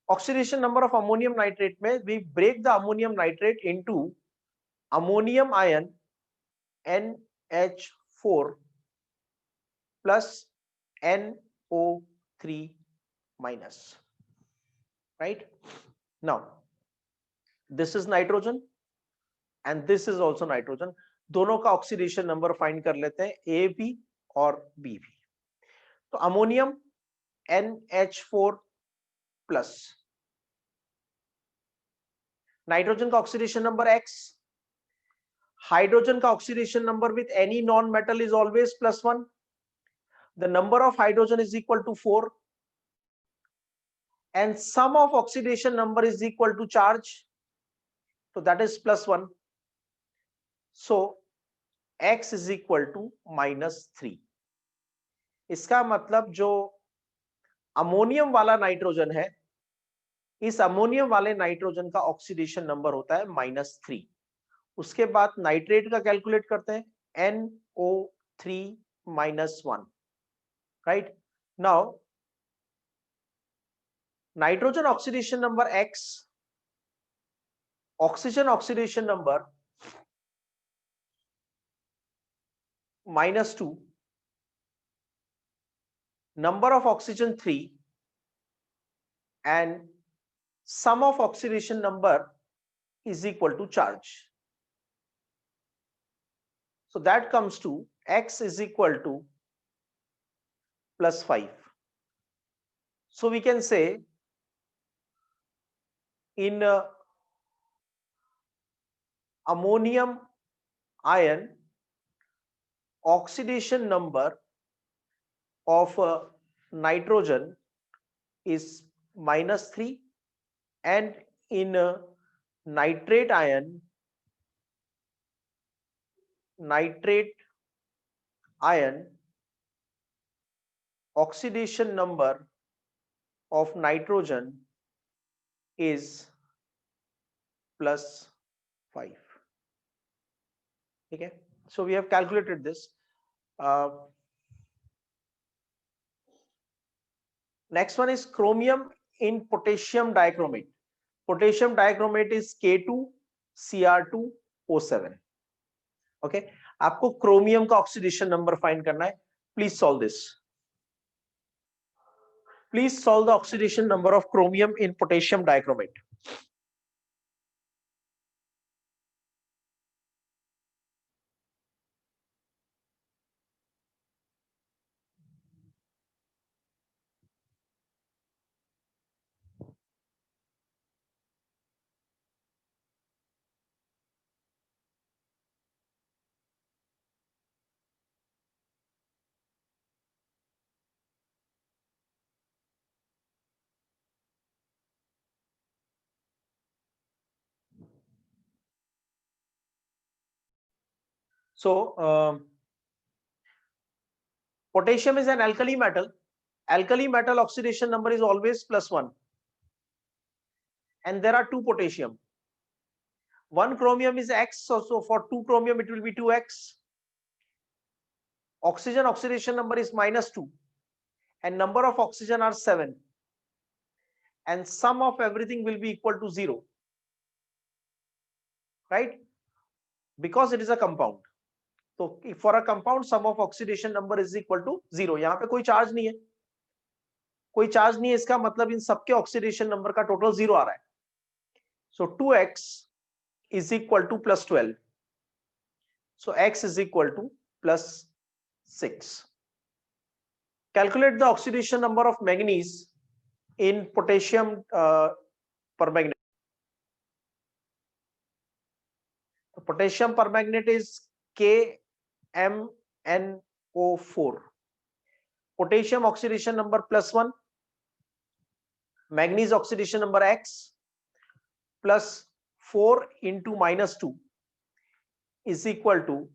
Oxidation number of ammonium nitrate में we break the ammonium nitrate into ammonium ion NH4 plus NO3 minus, right? Now this is nitrogen and this is also nitrogen. दोनों का oxidation number find कर लेते हैं, ए भी और B भी. तो अमोनियम NH4 प्लस, नाइट्रोजन का ऑक्सीडेशन नंबर X, हाइड्रोजन का oxidation number with any non metal is always +1. The number of hydrogen is equal to 4 and sum of oxidation number is equal to charge, so that is +1. So X is equal to -3. इसका मतलब जो ammonium वाला nitrogen है, इस ammonium वाले nitrogen का oxidation number होता है -3. उसके बाद नाइट्रेट का कैलकुलेट करते हैं, NO3 -1, right? Now nitrogen oxidation number X, oxygen oxidation number -2, number of oxygen 3 and sum of oxidation number is equal to charge. So that comes to X is equal to +5. So we can say in ammonium ion, oxidation number of nitrogen is -3 and in nitrate ion oxidation number of nitrogen is +5. Okay, so we have calculated this. Next one is chromium in potassium dichromate. Potassium dichromate is K2Cr2O7. Okay, आपको chromium का oxidation number find करना है. Please solve this. Please solve the oxidation number of chromium in potassium dichromate. So potassium is an alkali metal. Alkali metal oxidation number is always +1 and there are two potassium. One chromium is X, so for 2 chromium it will be 2X. Oxygen oxidation number is -2 and number of oxygen are 7 and sum of everything will be equal to 0, right? Because it is a compound. तो for a compound sum of oxidation number is equal to 0. यहाँ पे कोई charge नहीं है, कोई charge नहीं है, इसका मतलब इन सबके ऑक्सीडेशन नंबर का टोटल 0 आ रहा है. So 2X is equal to +12. So X is equal to +6. Calculate the oxidation number of manganese in potassium permanganate. Potassium permanganate is KMnO4. Potassium oxidation number +1, manganese oxidation number X plus 4 into -2 is equal to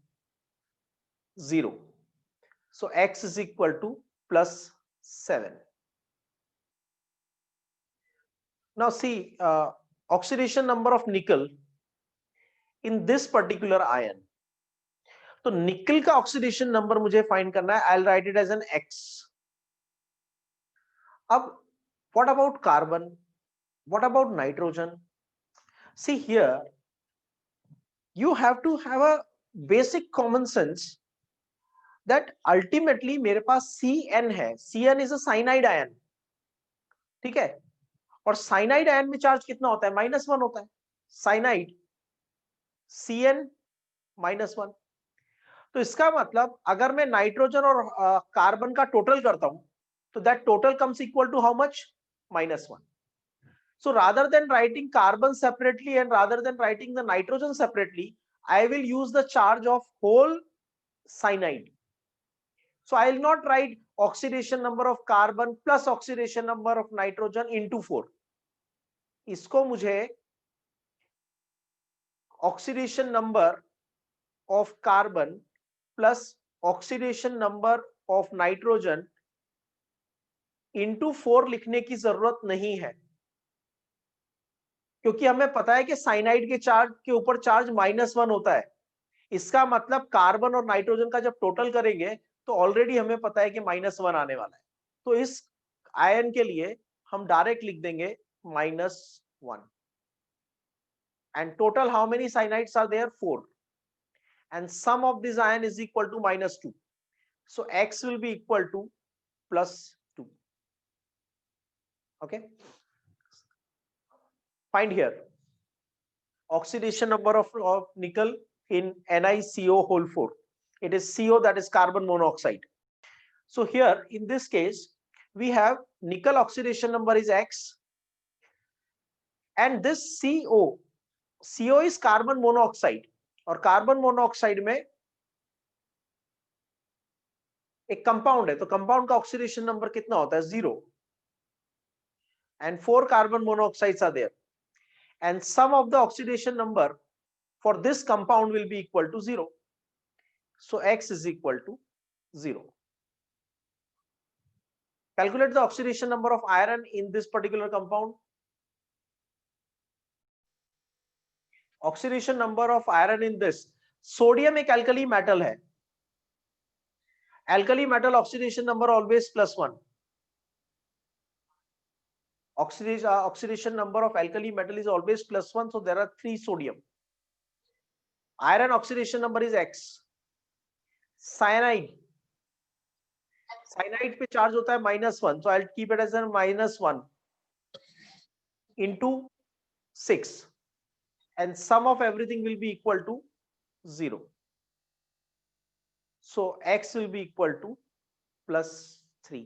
0. So X is equal to +7. Now see oxidation number of nickel in this particular ion. तो निकल का oxidation number मुझे find करना है. I'll write it as an X. अब what about carbon? What about nitrogen? See here, you have to have a basic common sense that ultimately मेरे पास CN है. CN is a cyanide ion. ठीक है, और cyanide ion में charge कितना होता है? -1 होता है. Cyanide CN -1. तो इसका मतलब अगर मैं नाइट्रोजन और कार्बन का टोटल करता हूं तो that total comes equal to how much? -1. So rather than writing carbon separately and rather than writing the nitrogen separately, I will use the charge of whole cyanide. So I will not write oxidation number of carbon plus oxidation number of nitrogen into 4. इसको मुझे oxidation number of carbon plus oxidation number of nitrogen into 4 लिखने की जरूरत नहीं है, क्योंकि हमें पता है कि साइनाइड के चार्ज के ऊपर चार्ज -1 होता है. इसका मतलब कार्बन और नाइट्रोजन का जब टोटल करेंगे तो ऑलरेडी हमें पता है कि -1 आने वाला है. तो इस आयन के लिए हम डायरेक्ट लिख देंगे -1. And total how many cyanides are there? 4. And sum of this ion is equal to -2. So x will be equal to +2. Okay, find here oxidation number of nickel in NiCO whole 4. It is CO, that is carbon monoxide. So here in this case we have nickel oxidation number is X, and this CO is carbon monoxide, और carbon monoxide में एक compound है, तो compound का oxidation number कितना होता है? 0. and 4 carbon monoxides are there, and sum of the oxidation number for this compound will be equal to 0. So X is equal to 0. Calculate the oxidation number of iron in this particular compound. Oxidation number of iron in this, sodium एक alkali metal है. Alkali metal oxidation number always +1. Oxidation number of alkali metal is always +1, so there are 3 sodium. Iron oxidation number is X. Cyanide पे charge होता है -1, so I'll keep it as a -1 into 6, and sum of everything will be equal to 0. So X will be equal to +3.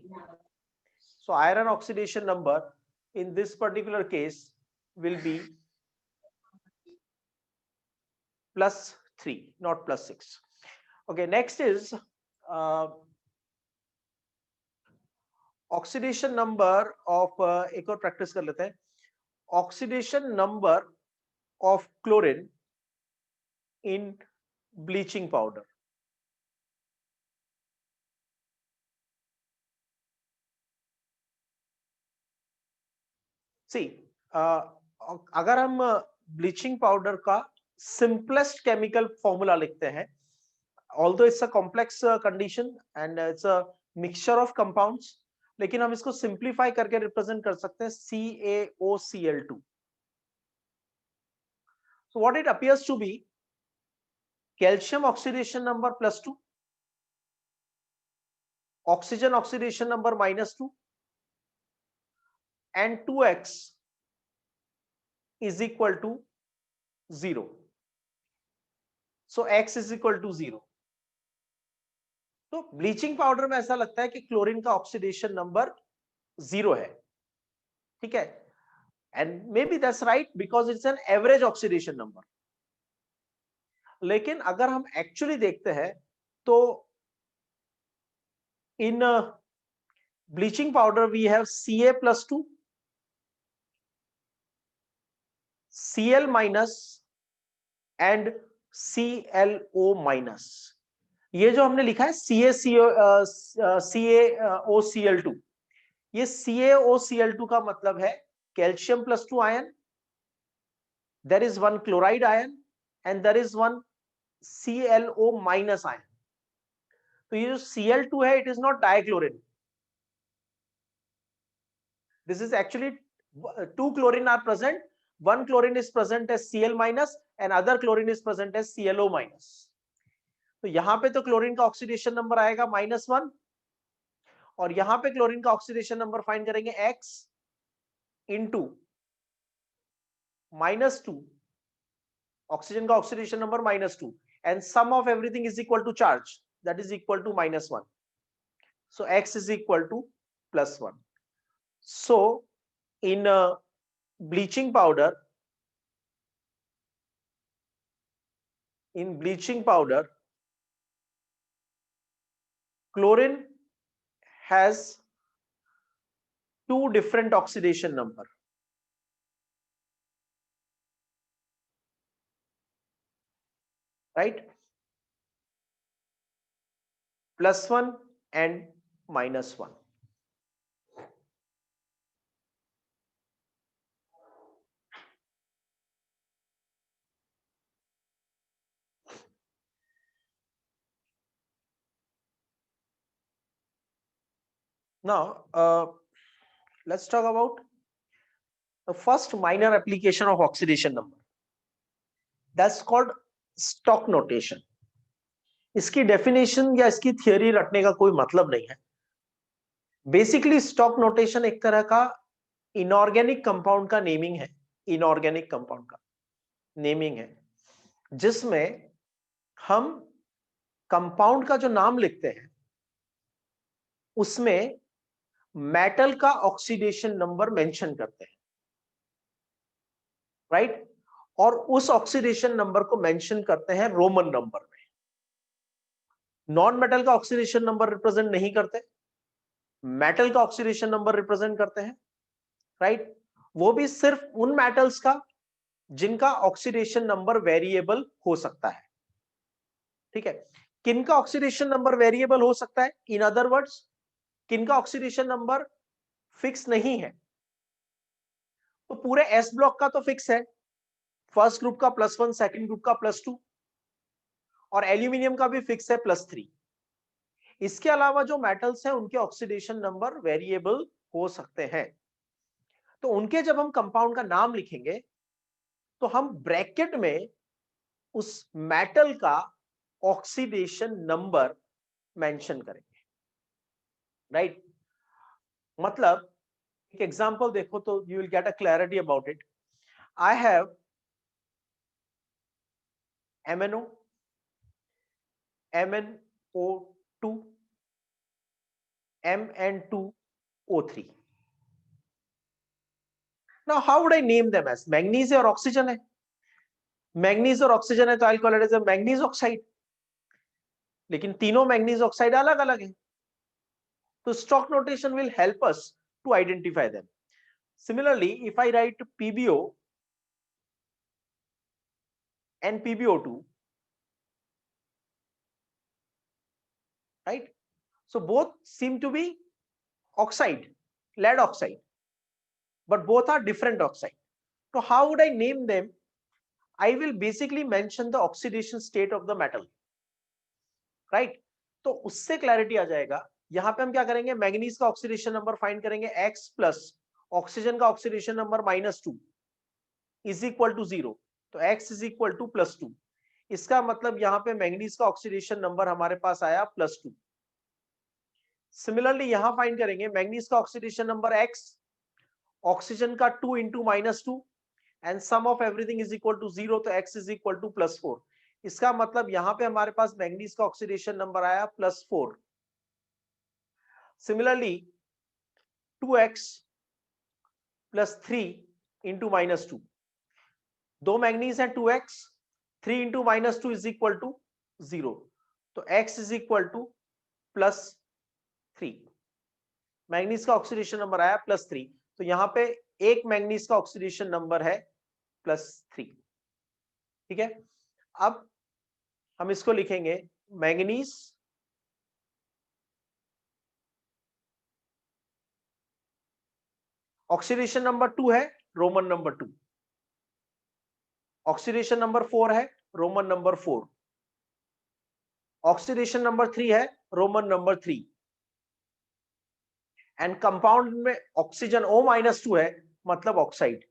So iron oxidation number in this particular case will be +3, not +6. Okay, next is oxidation number of एक और practice कर लेते हैं. Oxidation number of chlorine in bleaching powder. See, अगर हम bleaching powder का simplest chemical formula लिखते हैं, although it's a complex condition and it's a mixture of compounds, लेकिन हम इसको सिंप्लीफाई करके रिप्रेजेंट कर सकते हैं CaOCl2. So what it appears to be, calcium oxidation number +2, oxygen oxidation number -2, and 2x is equal to 0. So x is equal to 0. तो bleaching powder में ऐसा लगता है कि क्लोरीन का ऑक्सीडेशन नंबर 0 है. ठीक है, and maybe that's right because it's an average oxidation number. लेकिन अगर हम एक्चुअली देखते हैं तो in bleaching powder we have Ca+2, Cl- and ClO-. ये जो हमने लिखा है CaOCl2, ये CaOCl2 का मतलब है calcium +2 ion, there is one chloride ion and there is one ClO- ion. तो ये जो Cl2 है, it is not dichlorine. This is actually two chlorine are present, one chlorine is present as Cl minus and other chlorine is present as ClO minus. तो यहां पे तो chlorine का oxidation number आएगा -1 और यहां पे क्लोरीन का ऑक्सीडेशन नंबर फाइंड करेंगे X इंटू -2, ऑक्सीजन का oxidation number -2 and sum of everything is equal to charge, that is equal to -1. So X is equal to +1. So in bleaching powder, chlorine has two different oxidation number. Right? +1 and -1. Now, let's talk about the first minor application of oxidation number. That's called stock notation. इसकी definition या इसकी theory रटने का कोई मतलब नहीं है. Basically stock notation एक तरह का इनऑर्गेनिक कंपाउंड का नेमिंग है. इनऑर्गेनिक कंपाउंड का नेमिंग है जिसमें हम कंपाउंड का जो नाम लिखते हैं उसमें मेटल का ऑक्सीडेशन नंबर मेंशन करते हैं. राइट? और उस ऑक्सीडेशन नंबर को मेंशन करते हैं रोमन नंबर में. नॉन मेटल का ऑक्सीडेशन नंबर रिप्रेजेंट नहीं करते, मेटल का ऑक्सीडेशन नंबर रिप्रेजेंट करते हैं. राइट? वो भी सिर्फ उन मेटल्स का जिनका ऑक्सीडेशन नंबर वेरिएबल हो सकता है. ठीक है? किनका ऑक्सीडेशन नंबर वेरिएबल हो सकता है? इन अदर वर्ड्स, किनका ऑक्सीडेशन नंबर फिक्स नहीं है? तो पूरे एस ब्लॉक का तो फिक्स है, फर्स्ट ग्रुप का +1, सेकंड ग्रुप का +2 और एल्यूमिनियम का भी फिक्स है +3. इसके अलावा जो मेटल्स हैं उनके ऑक्सीडेशन नंबर वेरिएबल हो सकते हैं. तो उनके जब हम कंपाउंड का नाम लिखेंगे तो हम ब्रैकेट में उस मेटल का ऑक्सीडेशन नंबर मेंशन करेंगे. राइट? मतलब एक एग्जांपल देखो तो you will get a clarity about it. I have MnO, MnO2, Mn2O3. Now how would I name them as? Manganese और ऑक्सीजन है, मैग्नीज और ऑक्सीजन है तो I call it as a manganese oxide. लेकिन तीनों manganese oxide अलग अलग है. तो stock notation will help us to identify them. Similarly, if I write PbO and PbO2, right? So both seem to be oxide, lead oxide, but both are different oxide. So how would I name them? I will basically mention the oxidation state of the metal, right? तो उससे clarity आ जाएगा. यहां पे हम क्या करेंगे? Manganese का oxidation number find करेंगे X प्लस ऑक्सीजन का oxidation number -2 is equal to 0. तो X इज इक्वल टू +2. इसका मतलब यहां पे मैग्नीज का ऑक्सीडेशन नंबर हमारे पास आया +2. सिमिलरली यहां फाइंड करेंगे मैग्नीज का ऑक्सीडेशन नंबर X, ऑक्सीजन का 2 into -2 and sum of everything is equal to 0. तो X इज इक्वल टू +4. इसका मतलब यहां पे हमारे पास मैग्नीज का ऑक्सीडेशन नंबर आया +4. सिमिलरली 2X प्लस 3 इंटू -2, दो मैग्नीज है 2X, 3 into -2 is equal to 0. तो X is equal to +3. Manganese का ऑक्सीडेशन नंबर आया +3. तो यहां पे एक मैग्नीज का ऑक्सीडेशन नंबर है +3. ठीक है? अब हम इसको लिखेंगे मैग्नीज ऑक्सीडेशन नंबर 2 है, रोमन नंबर 2. ऑक्सीडेशन नंबर 4 है, रोमन नंबर 4. ऑक्सीडेशन नंबर 3 है, रोमन नंबर 3. एंड कंपाउंड में ऑक्सीजन O-2 है मतलब oxide.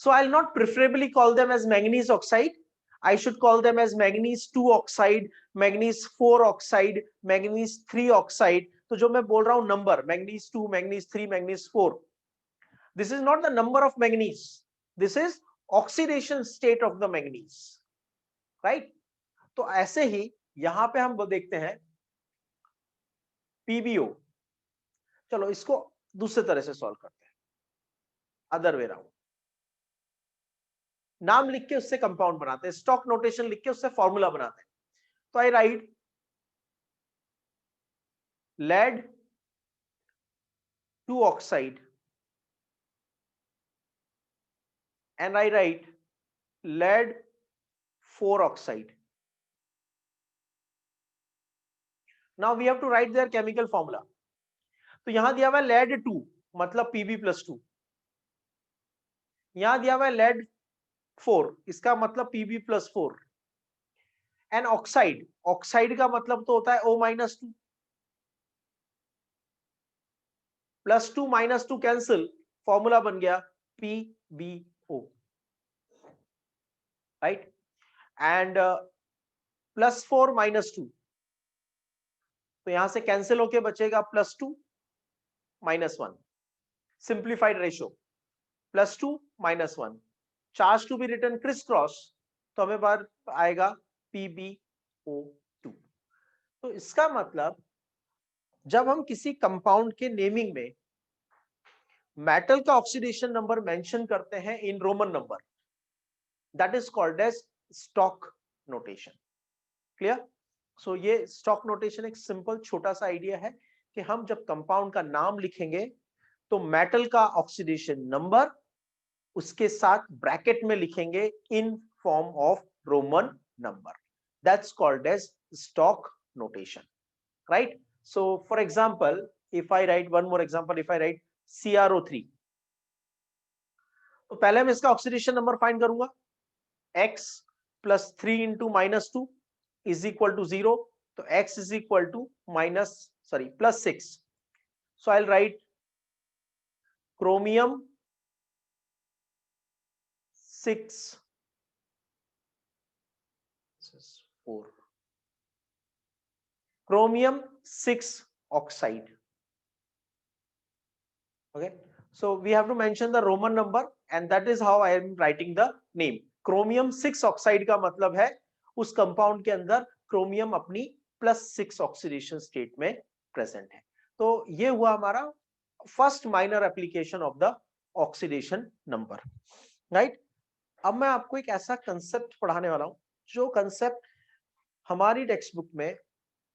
So I'll not preferably call them as manganese oxide. I should call them as manganese 2 oxide, manganese 4 oxide, manganese 3 oxide. तो जो मैं बोल रहा हूं number manganese 2, manganese 3, manganese 4, this is not the number of manganese. This is oxidation state of the manganese, right? तो ऐसे ही यहां पे हम देखते हैं PbO। चलो इसको दूसरे तरह से सॉल्व करते हैं, अदर वे राउंड। नाम लिख के उससे कंपाउंड बनाते हैं, स्टॉक नोटेशन लिख के उससे फॉर्मूला बनाते हैं। तो आई right lead 2 oxide and I write lead 4 oxide. Now we have to write their chemical formula. तो यहां दिया हुआ है lead 2 मतलब Pb+2, यहां दिया हुआ है lead 4 इसका मतलब Pb+4, एंड ऑक्साइड, ऑक्साइड का मतलब तो होता है O-2, +2 -2 कैंसिल, फॉर्मूला बन गया PbO, राइट? एंड +4 -2 तो यहां से कैंसिल होके बचेगा +2 -1, simplified ratio +2 -1, charge to be return criss cross, तो हमें बार आएगा PbO2। तो इसका मतलब जब हम किसी कंपाउंड के नेमिंग में मेटल का ऑक्सीडेशन नंबर मेंशन करते हैं in Roman number, that is called as stock notation. Clear? So ये स्टॉक नोटेशन एक सिंपल छोटा सा आइडिया है कि हम जब कंपाउंड का नाम लिखेंगे तो मेटल का ऑक्सीडेशन नंबर उसके साथ ब्रैकेट में लिखेंगे in form of Roman number, that's called as stock notation, right? So for example if I write one more example, if I write CrO3, तो पहले मैं इसका ऑक्सीडेशन नंबर फाइंड करूंगा, x + 3 × -2 = 0, तो x = +6, so I'll write chromium 6 4 chromium 6 oxide. Okay, so we have to mention the Roman number and that is how I am writing the name. chromium 6 oxide का मतलब है उस compound के अंदर chromium अपनी +6 oxidation state में present है। तो ये हुआ हमारा first minor application of the oxidation number, right? अब मैं आपको एक ऐसा कंसेप्ट पढ़ाने वाला हूं जो कंसेप्ट हमारी टेक्स्ट बुक में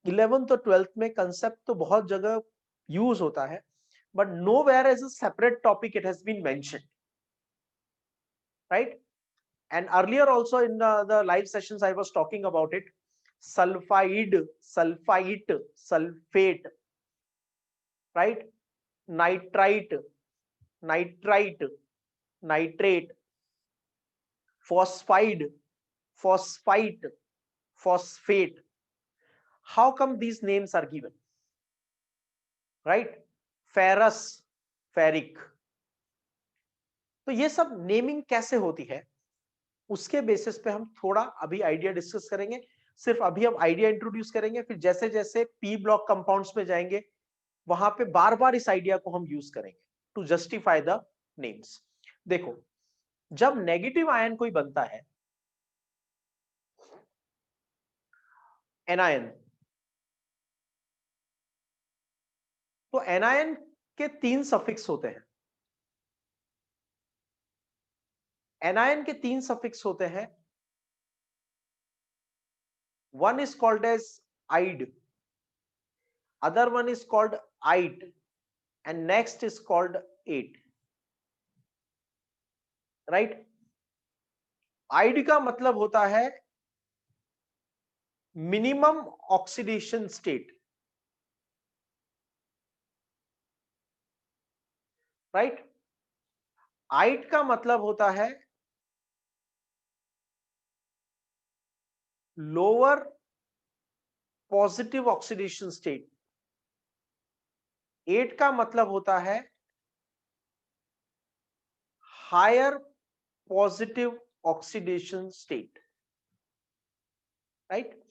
11th और 12th में कंसेप्ट तो बहुत जगह यूज होता है, but nowhere as a separate topic it has been mentioned, right? And earlier also in the live sessions I was talking about it, sulfide, sulfite, sulfate, right? Nitrite, nitrite, nitrate, phosphide, phosphite, phosphate. How come these names are given, right? Ferrous, ferric. तो ये सब naming कैसे होती है उसके basis पे हम थोड़ा अभी आइडिया डिस्कस करेंगे। सिर्फ अभी हम आइडिया इंट्रोड्यूस करेंगे, फिर जैसे जैसे पी ब्लॉक कंपाउंड्स में जाएंगे वहां पे बार बार इस आइडिया को हम यूज करेंगे टू जस्टिफाई द नेम्स। देखो, जब नेगेटिव आयन कोई बनता है, एनायन, तो एनायन के 3 सफिक्स होते हैं। एनायन के 3 सफिक्स होते हैं, one is called as ide, other one is called ite and next is called ate, right? ide का मतलब होता है मिनिमम ऑक्सीडेशन स्टेट, राइट? आइट का मतलब होता है लोअर पॉजिटिव ऑक्सीडेशन स्टेट। 8 का मतलब होता है higher positive oxidation state, right?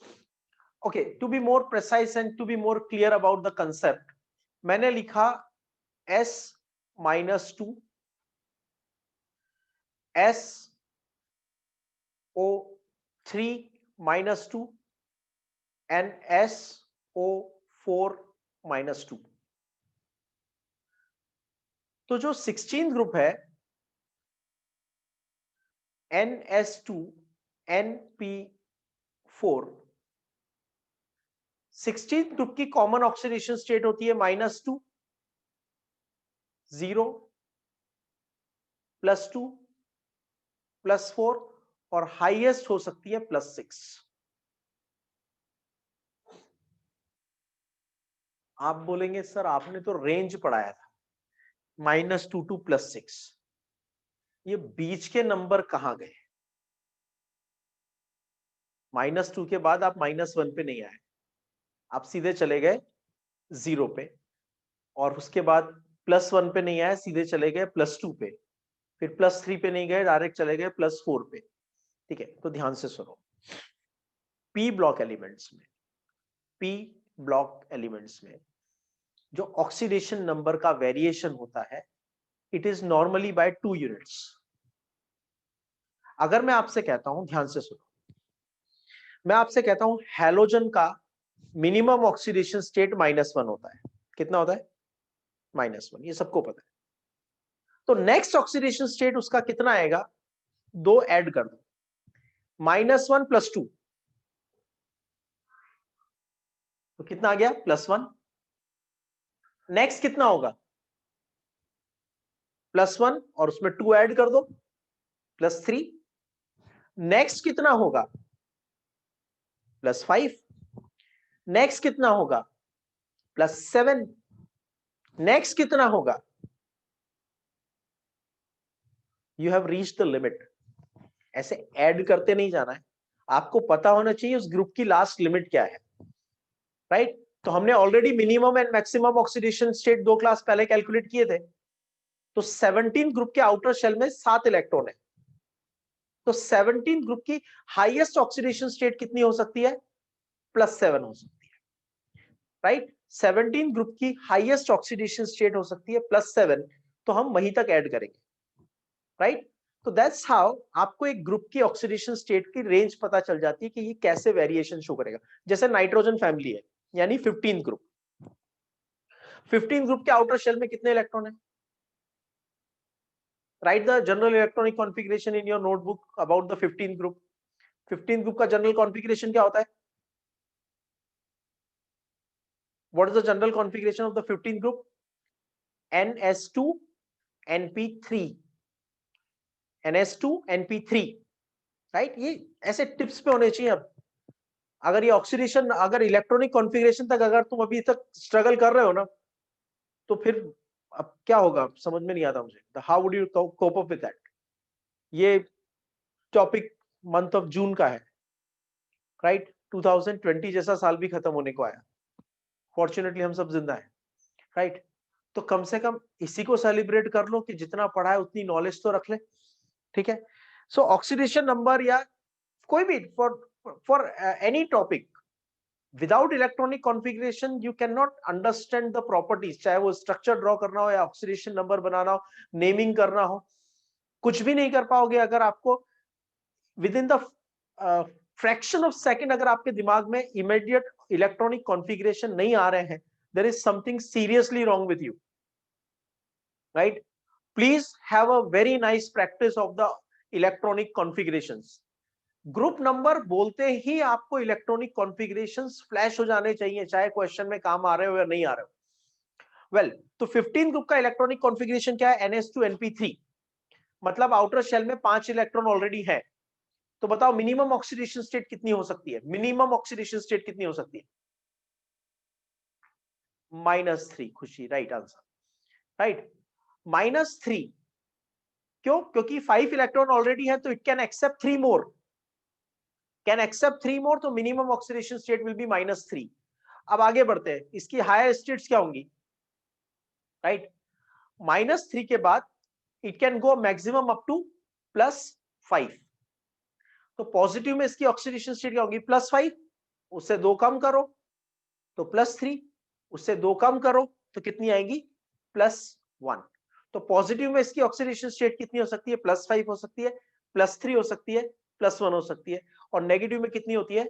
Okay, to be more precise and to be more clear about the concept, मैंने लिखा S-2 SO3-2 and SO4-2। तो जो 16 ग्रुप है NS2NP4, 16 ग्रुप की कॉमन ऑक्सीडेशन स्टेट होती है -2, 0, +2, +4 और हाईएस्ट हो सकती है +6। आप बोलेंगे सर आपने तो रेंज पढ़ाया था -2 to +6, ये बीच के नंबर कहां गए? -2 के बाद आप -1 पे नहीं आए, आप सीधे चले गए 0 पे, और उसके बाद +1 पे नहीं आए, सीधे चले गए +2 पे, फिर +3 पे नहीं गए, डायरेक्ट चले गए +4 पे। ठीक है, तो ध्यान से सुनो। पी ब्लॉक एलिमेंट्स में जो ऑक्सीडेशन नंबर का वेरिएशन होता है, it is normally by 2 units. अगर मैं आपसे कहता हूं, ध्यान से सुनो, मैं आपसे कहता हूं हैलोजन का मिनिमम ऑक्सीडेशन स्टेट -1 होता है। कितना होता है? -1, ये सबको पता है। तो नेक्स्ट ऑक्सीडेशन स्टेट उसका कितना आएगा? 2 ऐड कर दो, -1 + 2, तो कितना आ गया? +1। नेक्स्ट कितना होगा? +1 और उसमें 2 ऐड कर दो, +3। नेक्स्ट कितना होगा? +5। नेक्स्ट कितना होगा? +7। नेक्स्ट कितना होगा? You have reached the limit. ऐसे ऐड करते नहीं जाना है, आपको पता होना चाहिए उस ग्रुप की लास्ट लिमिट क्या है, राइट? तो हमने already minimum and maximum oxidation state 2 class पहले कैलकुलेट किए थे। तो 17 ग्रुप के आउटर शेल में 7 इलेक्ट्रॉन है, तो 17 ग्रुप की हाईएस्ट ऑक्सीडेशन स्टेट कितनी हो सकती है? +7 हो सकती है, राइट? 17 ग्रुप की हाईएस्ट ऑक्सीडेशन स्टेट हो सकती है +7, तो हम वहीं तक ऐड करेंगे, राइट? तो दैट्स हाउ आपको एक ग्रुप की ऑक्सीडेशन स्टेट की रेंज पता चल जाती है कि ये कैसे वेरिएशन शो करेगा। जैसे नाइट्रोजन फैमिली है, यानी 15 ग्रुप। 15 ग्रुप के आउटर शेल में कितने इलेक्ट्रॉन है? Right the general electronic configuration in your notebook about the 15 group. 15 group का जनरल कॉन्फ़िगरेशन क्या होता है? What is the general configuration of the 15 group? NS2 NP3, NS2 NP3, right? ये ऐसे टिप्स पे होने चाहिए। अब अगर ये ऑक्सीडेशन, अगर इलेक्ट्रॉनिक कॉन्फ़िगरेशन तक अगर तुम अभी तक स्ट्रगल कर रहे हो ना, तो फिर अब क्या होगा समझ में नहीं आता मुझे। How would you cope up with that? ये टॉपिक मंथ ऑफ जून का है, राइट? 2020 जैसा साल भी खत्म होने को आया, फॉर्चुनेटली हम सब जिंदा हैं, राइट? तो कम से कम इसी को सेलिब्रेट कर लो कि जितना पढ़ा है उतनी नॉलेज तो रख ले, ठीक है? सो ऑक्सीडेशन नंबर या कोई भी for any topic, without electronic configuration you can not understand the properties, चाहे वो स्ट्रक्चर ड्रॉ करना हो या ऑक्सीडेशन नंबर बनाना हो, नेमिंग करना हो, कुछ भी नहीं कर पाओगे अगर आपको with in the fraction of second अगर आपके दिमाग में इमीडिएट इलेक्ट्रॉनिक कॉन्फ़िगरेशन नहीं आ रहे हैं, there is something seriously wrong with you, right? Please have a very nice practice of the electronic configurations. Group number बोलते ही आपको इलेक्ट्रॉनिक कॉन्फ़िगरेशंस फ्लैश हो जाने चाहिए, चाहे क्वेश्चन में काम आ रहे हो या नहीं आ रहे हो। वेल, तो 15 ग्रुप का इलेक्ट्रॉनिक कॉन्फ़िगरेशन क्या है? NS2NP3, मतलब आउटर शेल में 5 इलेक्ट्रॉन ऑलरेडी है। तो बताओ मिनिमम ऑक्सीडेशन स्टेट कितनी हो सकती है? मिनिमम ऑक्सीडेशन स्टेट कितनी हो सकती है? -3। खुशी, राइट आंसर, राइट? -3 क्यों? क्योंकि 5 इलेक्ट्रॉन ऑलरेडी है, तो it can accept 3 more. Can accept 3 more, तो minimum oxidation state will be -3। अब आगे बढ़ते हैं, इसकी हायर स्टेट्स क्या होंगी, राइट। -3 के बाद it can go maximum up to +5। तो पॉजिटिव में इसकी ऑक्सीडेशन स्टेट क्या होगी, +5, उससे 2 कम करो तो +3, उससे 2 कम करो तो कितनी आएगी, +1। तो पॉजिटिव में इसकी ऑक्सीडेशन स्टेट कितनी हो सकती है, +5 हो सकती है, +3 हो सकती है, +1 हो सकती है, और नेगेटिव में कितनी होती है,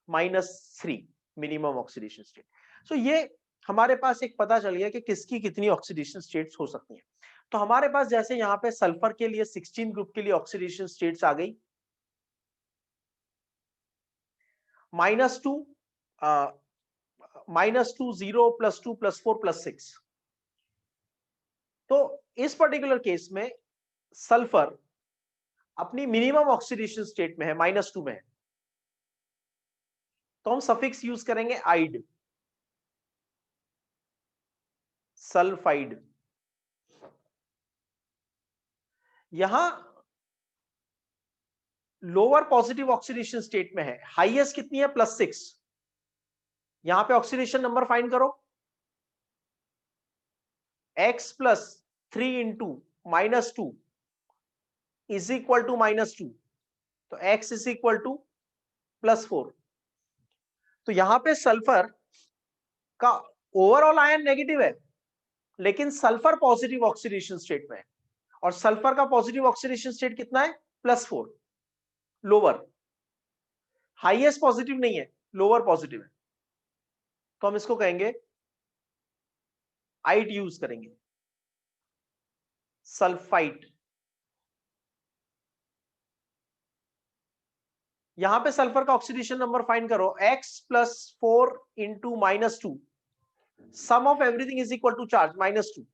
-3 मिनिमम ऑक्सीडेशन स्टेट। सो ये हमारे पास एक पता चल गया कि किसकी कितनी ऑक्सीडेशन स्टेट्स हो सकती हैं। तो हमारे पास जैसे यहाँ पे सल्फर के लिए 16 ग्रुप के लिए ऑक्सीडेशन स्टेट्स आ गई, -2, -2, 0, +2, +4, +6। तो इस पर्टिकुलर केस में सल्फर अपनी मिनिमम ऑक्सीडेशन स्टेट में है, -2 में है, तो हम सफिक्स यूज करेंगे आइड, सल्फाइड। यहां लोअर पॉजिटिव ऑक्सीडेशन स्टेट में है, हाईएस्ट कितनी है, +6। यहां पे ऑक्सीडेशन नंबर फाइंड करो, x + 3 × -2 इज इक्वल टू -2, तो x इज इक्वल टू +4। तो यहां पे सल्फर का ओवरऑल आयन नेगेटिव है, लेकिन सल्फर पॉजिटिव ऑक्सीडेशन स्टेट में है, और सल्फर का पॉजिटिव ऑक्सीडेशन स्टेट कितना है, +4, लोअर। हाईएस्ट पॉजिटिव नहीं है, लोअर पॉजिटिव है, तो हम इसको कहेंगे आइट यूज करेंगे, सल्फाइट। यहां पे सल्फर का ऑक्सीडेशन नंबर फाइंड करो, x + 4 × -2, sum of everything is equal to charge -2,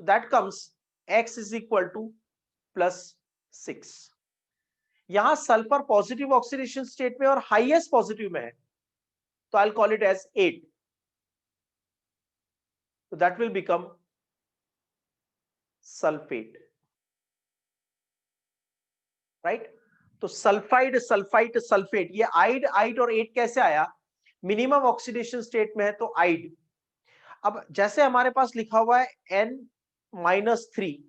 so that comes x is equal to +6। यहां सल्फर पॉजिटिव ऑक्सीडेशन स्टेट में और हाईएस्ट पॉजिटिव में है, तो I'll call it as 8, so that will become sulphate, right. तो sulphide, sulphite, sulphate, ये आइड, आइड और 8 कैसे आया, मिनिमम ऑक्सीडेशन स्टेट में है तो आइड। अब जैसे हमारे पास लिखा हुआ है N-3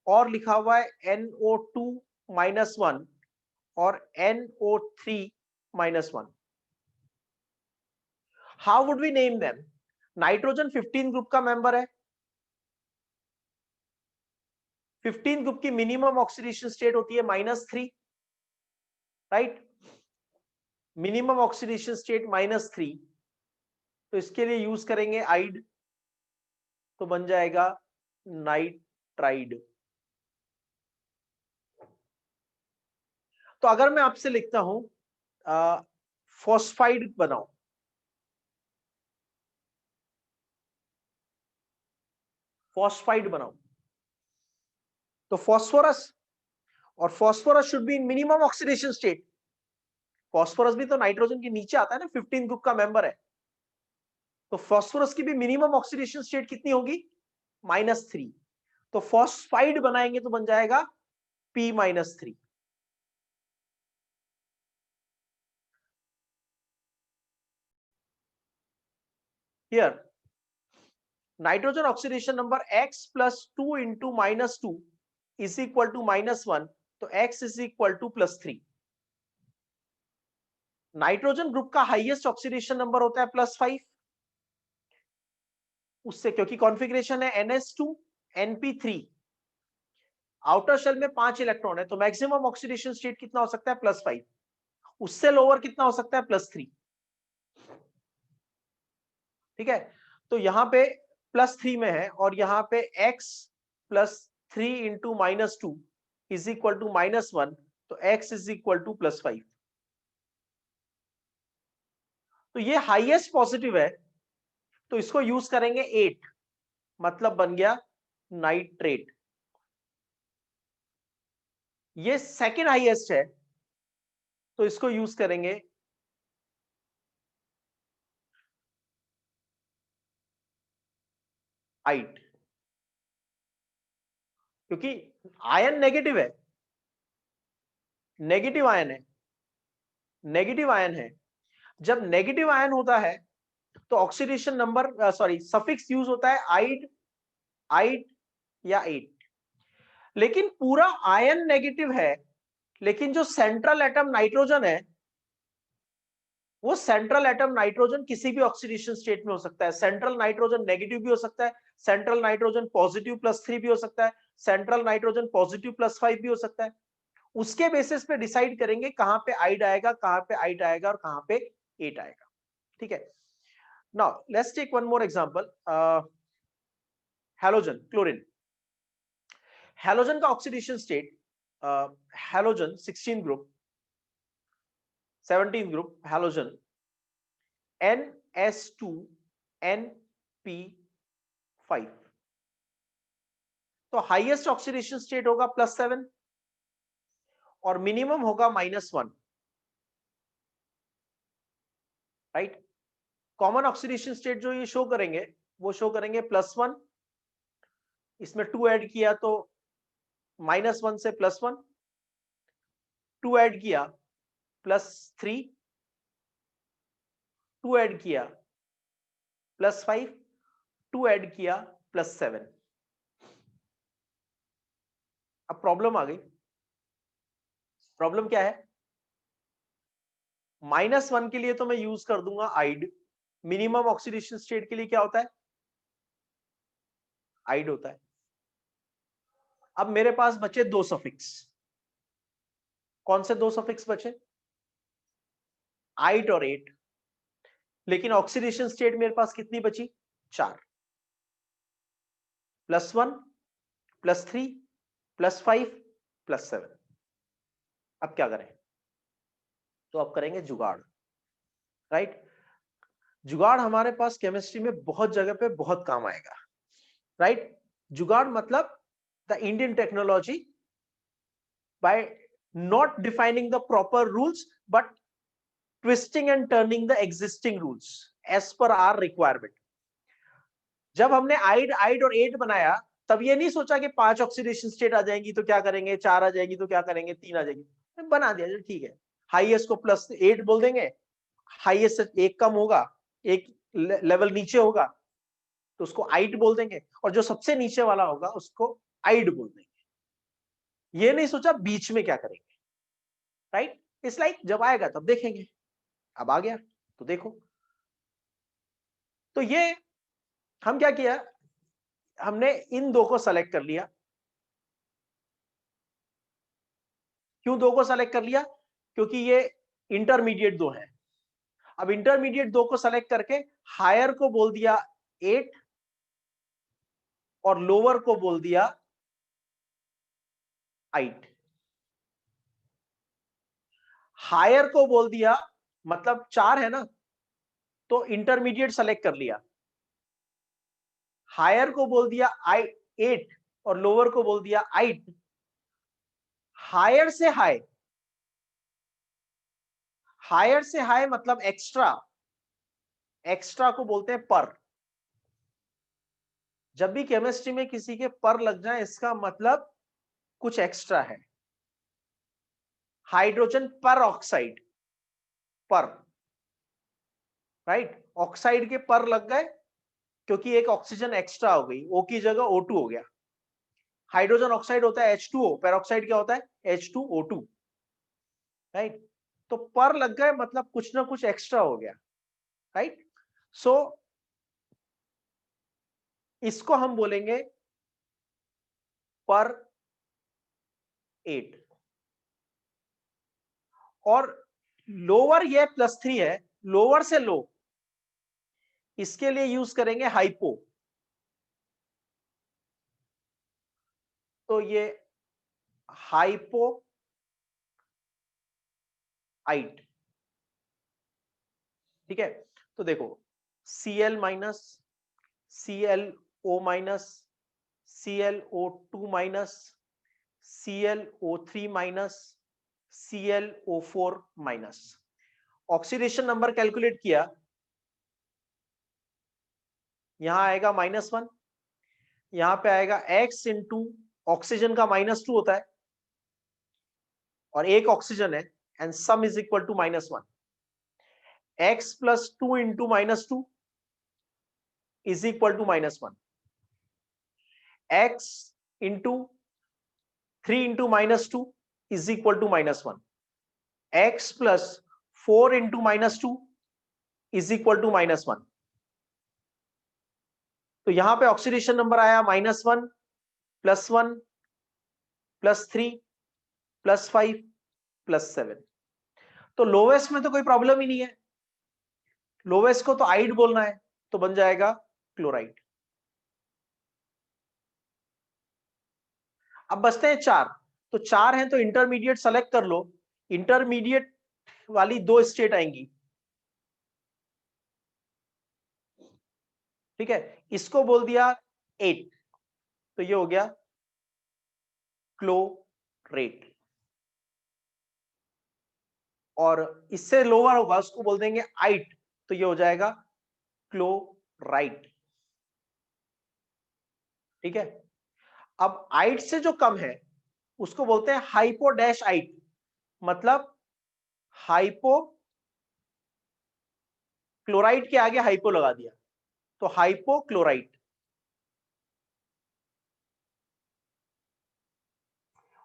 और लिखा हुआ है NO2-1 और NO3-1, how would we name them. Nitrogen 15 group का मेंबर है, 15 ग्रुप की मिनिमम ऑक्सीडेशन स्टेट होती है -3, राइट, मिनिमम ऑक्सीडेशन स्टेट -3, तो इसके लिए यूज करेंगे आइड, तो बन जाएगा नाइट्राइड। तो अगर मैं आपसे लिखता हूं फॉस्फाइड बनाओ, फॉस्फाइड बनाओ, तो फॉस्फोरस, और phosphorus should be in minimum oxidation state. Phosphorus भी तो नाइट्रोजन के नीचे आता है ना, 15 ग्रुप का मेंबर है, तो फॉस्फोरस की भी मिनिमम ऑक्सीडेशन स्टेट कितनी होगी, -3। तो फॉस्फाइड बनाएंगे तो बन जाएगा P-3। Here nitrogen oxidation number x + 2 × -2 is equal to -1, तो x is equal to +3। Nitrogen group का हाईएस्ट ऑक्सीडेशन नंबर होता है +5, उससे क्योंकि कॉन्फ़िगरेशन है NH2 NP3, आउटर शेल में 5 इलेक्ट्रॉन है, तो मैक्सिमम ऑक्सीडेशन स्टेट कितना हो सकता है, +5, उससे लोअर कितना हो सकता है, +3, ठीक है। तो यहां पे +3 में है, और यहां पे x + 3 × -2 इज इक्वल टू -1, तो x इज इक्वल टू +5। तो ये हाईएस्ट पॉजिटिव है, तो इसको यूज करेंगे 8, मतलब बन गया नाइट्रेट। ये सेकेंड हाईएस्ट है, तो इसको यूज करेंगे आइट, क्योंकि आयन नेगेटिव है, नेगेटिव आयन है, नेगेटिव आयन है, जब नेगेटिव आयन होता है तो oxidation number sorry suffix use होता है आइड, आइड या एट। लेकिन पूरा आयन नेगेटिव है, लेकिन जो सेंट्रल एटम नाइट्रोजन है, वो सेंट्रल एटम नाइट्रोजन किसी भी ऑक्सीडेशन स्टेट में हो सकता है। सेंट्रल नाइट्रोजन नेगेटिव भी हो सकता है, सेंट्रल नाइट्रोजन पॉजिटिव +3 भी हो सकता है, सेंट्रल नाइट्रोजन पॉजिटिव +5 भी हो सकता है। उसके बेसिस पे डिसाइड करेंगे कहां पे आइड आएगा, कहां पे आइड आएगा और कहां पे एट आएगा। ठीक है, now let's take one more example, halogen, chlorine. Halogen का oxidation state, halogen 16 group, 17 group halogen, NS2NP5, तो हाईएस्ट ऑक्सीडेशन स्टेट होगा +7 और मिनिमम होगा -1, राइट। कॉमन ऑक्सीडेशन स्टेट जो ये शो करेंगे वो शो करेंगे +1, इसमें 2 ऐड किया तो -1 से +1, 2 ऐड किया +3, 2 ऐड किया +5, 2 ऐड किया +7। अब प्रॉब्लम आ गई। प्रॉब्लम क्या है? -1 के लिए तो मैं यूज कर दूंगा आइड। मिनिमम ऑक्सीडेशन स्टेट के लिए क्या होता है? आइड होता है। अब मेरे पास बचे दो सफिक्स। कौन से दो सफिक्स बचे? आइड और एट। लेकिन ऑक्सीडेशन स्टेट मेरे पास कितनी बची? 4, +1, +3, +5, +7। अब क्या करें? तो अब करेंगे जुगाड़, राइट। जुगाड़ हमारे पास केमिस्ट्री में बहुत जगह पे बहुत काम आएगा, राइट। जुगाड़ मतलब the Indian technology by not defining the proper rules but twisting and turning the existing rules as per our requirement. जब हमने आइड, आइड और एट बनाया, तब ये नहीं सोचा कि 5 ऑक्सीडेशन स्टेट आ जाएंगी तो क्या करेंगे, 4 आ जाएगी तो क्या करेंगे, 3 आ जाएगी। बना दिया, जो ठीक है, हाईएस्ट को +8 बोल देंगे, हाईएस्ट से एक कम होगा, एक लेवल नीचे होगा तो उसको आइट बोल देंगे, और जो सबसे नीचे वाला होगा उसको आइड बोल देंगे। ये नहीं सोचा बीच में क्या करेंगे, राइट। इट्स लाइक जब आएगा तब देखेंगे, अब आ गया तो देखो। तो ये हम क्या किया, हमने इन दो को सेलेक्ट कर लिया। क्यों दो को सेलेक्ट कर लिया? क्योंकि ये इंटरमीडिएट दो हैं। अब इंटरमीडिएट दो को सेलेक्ट करके हायर को बोल दिया 8 और लोअर को बोल दिया 8। हायर को बोल दिया, मतलब 4 है ना, तो इंटरमीडिएट सेलेक्ट कर लिया। हायर को बोल दिया 8 और लोअर को बोल दिया 8। हायर से हाई, हायर से हाई मतलब एक्स्ट्रा, एक्स्ट्रा को बोलते हैं पर। जब भी केमिस्ट्री में किसी के पर लग जाए इसका मतलब कुछ एक्स्ट्रा है। हाइड्रोजन पर ऑक्साइड, पर, राइट। ऑक्साइड के पर लग गए क्योंकि एक ऑक्सीजन एक्स्ट्रा हो गई, O की जगह O2 हो गया। हाइड्रोजन ऑक्साइड होता है H2O, पेरोक्साइड क्या होता है H2O2, राइट। तो पर लग गए मतलब कुछ ना कुछ एक्स्ट्रा हो गया, राइट। सो इसको हम बोलेंगे पर 8। और लोअर ये +3 है, लोअर से लो, इसके लिए यूज करेंगे हाइपो। तो ये हाइपो आइट, ठीक है। तो देखो Cl-, ClO-, ClO2-, ClO3-, ClO4-। Oxidation number calculate किया, यहां आएगा -1, यहां पे आएगा X इंटू ऑक्सीजन का -2 होता है और एक ऑक्सीजन है and sum is equal to -1. X plus 2 into -2 is equal to -1. X into 3 into -2 is equal to -1. X plus 4 into -2 is equal to -1. तो यहां पे ऑक्सीडेशन नंबर आया -1 +1 +3 +5 +7. तो लोवेस्ट में तो कोई प्रॉब्लम ही नहीं है, लोवेस्ट को तो आइड बोलना है, तो बन जाएगा क्लोराइड. अब बचते हैं 4. तो 4 हैं तो इंटरमीडिएट सेलेक्ट कर लो. इंटरमीडिएट वाली 2 स्टेट आएंगी. ठीक है, इसको बोल दिया 8, तो ये हो गया क्लोरेट. और इससे लोअर होगा उसको बोल देंगे आइट, तो ये हो जाएगा क्लोराइट. ठीक है, अब आइट से जो कम है उसको बोलते हैं हाइपो डैश आइट, मतलब हाइपो क्लोराइड के आगे हाइपो लगा दिया, तो हाइपोक्लोराइट.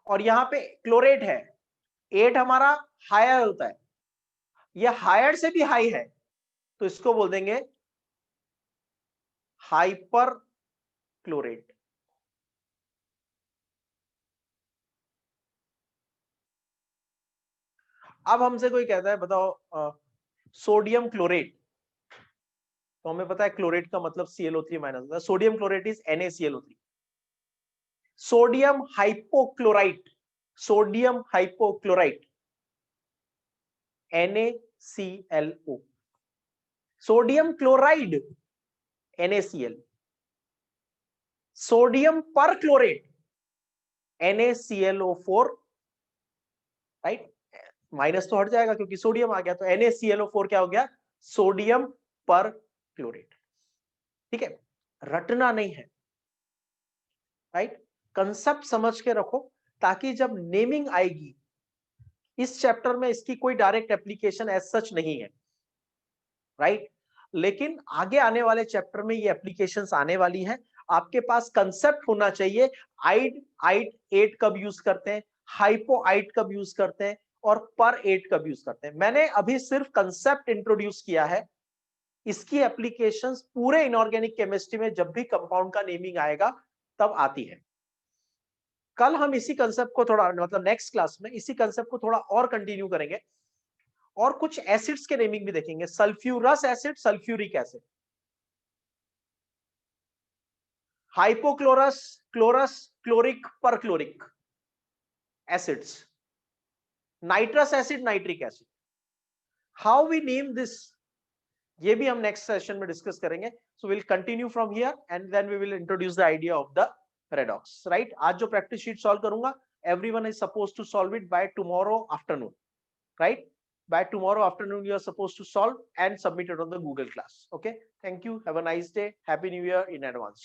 और यहां पे क्लोरेट है, 8 हमारा हायर होता है, ये हायर से भी हाई है, तो इसको बोल देंगे हाइपर क्लोरेट. अब हमसे कोई कहता है बताओ सोडियम क्लोरेट, तो हमें पता है क्लोरेट का मतलब ClO3 माइनस होता है. Sodium chlorate is NaClO3. Sodium hypochlorite, sodium hypochlorite NaClO. Sodium chloride NaCl. Sodium पर क्लोरेट NaClO4. राइट, माइनस तो हट जाएगा क्योंकि सोडियम आ गया, तो NaClO4 क्या हो गया, सोडियम पर क्लोरेट. ठीक है, रटना नहीं है. राइट, कंसेप्ट समझ के रखो ताकि जब नेमिंग आएगी इस चैप्टर में इसकी कोई डायरेक्ट एप्लीकेशन एज सच नहीं है. राइट, लेकिन आगे आने वाले चैप्टर में ये एप्लीकेशंस आने वाली हैं. आपके पास कंसेप्ट होना चाहिए, आइड आइट 8 कब यूज करते हैं, हाइपो आइट कब यूज करते हैं, और पर 8 कब यूज करते हैं. मैंने अभी सिर्फ कंसेप्ट इंट्रोड्यूस किया है, इसकी एप्लीकेशंस पूरे इनऑर्गेनिक केमिस्ट्री में जब भी कंपाउंड का नेमिंग आएगा तब आती है. कल हम इसी कंसेप्ट को थोड़ा, मतलब नेक्स्ट क्लास में इसी कंसेप्ट को थोड़ा और कंटिन्यू करेंगे और कुछ एसिड्स के नेमिंग भी देखेंगे. Sulphurous acid, sulphuric acid, hypochlorous, chlorous, chloric, perchloric acids, nitrous acid, nitric acid. How we name this, ये भी हम नेक्स्ट सेशन में डिस्कस करेंगे. So will continue from here and then we will introduce the idea of the redox. Right, आज जो practice sheet solve करूंगा, everyone is supposed to solve it by tomorrow afternoon. Right, by tomorrow afternoon you are supposed to solve and submit it on the Google class. Okay, thank you, have a nice day, happy new year in advance.